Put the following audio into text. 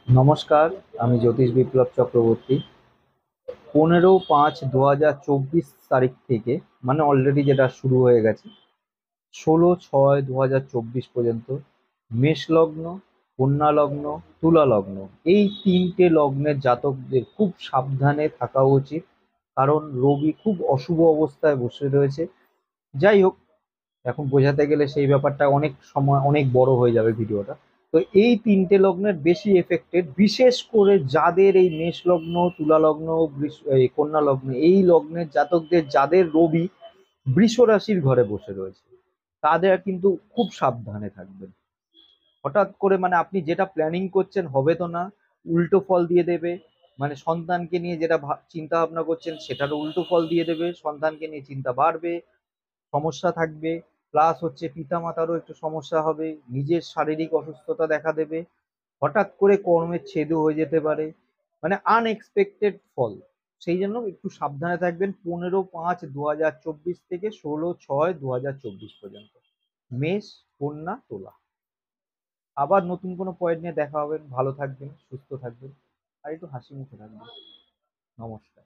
নমস্কার, আমি জ্যোতিষ বিপ্লব চক্রবর্তী। 15/5/2024 তারিখ থেকে, মানে অলরেডি যেটা শুরু হয়ে গেছে, 16/6/2024 পর্যন্ত মেষ লগ্ন, কন্যা লগ্ন, তুলা লগ্ন, এই তিনটে লগ্নের জাতকদের খুব সাবধানে থাকা উচিত। কারণ রবি খুব অশুভ অবস্থায় বসে রয়েছে। যাই হোক, এখন বোঝাতে গেলে সেই ব্যাপারটা অনেক সময় অনেক বড় হয়ে যাবে ভিডিওটা। তো এই তিনটে লগ্নের বেশি এফেক্টেড, বিশেষ করে যাদের এই মেষ লগ্ন, তুলা লগ্ন, এই কন্যা লগ্ন, এই লগ্নের জাতকদের যাদের রবি বৃষ রাশির ঘরে বসে রয়েছে, তাদের কিন্তু খুব সাবধানে থাকবেন। হঠাৎ করে মানে আপনি যেটা প্ল্যানিং করছেন হবে তো না, উল্টো ফল দিয়ে দেবে। মানে সন্তানকে নিয়ে যেটা চিন্তা ভাবনা করছেন সেটারও উল্টো ফল দিয়ে দেবে, সন্তানকে নিয়ে চিন্তা বাড়বে, সমস্যা থাকবে। প্লাস হচ্ছে পিতামাতারও একটু সমস্যা হবে, নিজের শারীরিক অসুস্থতা দেখা দেবে, হঠাৎ করে কর্মের ছেদও হয়ে যেতে পারে, মানে আনএক্সপেক্টেড ফল। সেই জন্য একটু সাবধানে থাকবেন 15/5/2024 থেকে 16/6/2024 পর্যন্ত। মেষ, কন্যা, তুলা। আবার নতুন কোনো পয়েন্ট নিয়ে দেখা হবে। ভালো থাকবেন, সুস্থ থাকবেন, আর একটু হাসি মুখে থাকবেন। নমস্কার।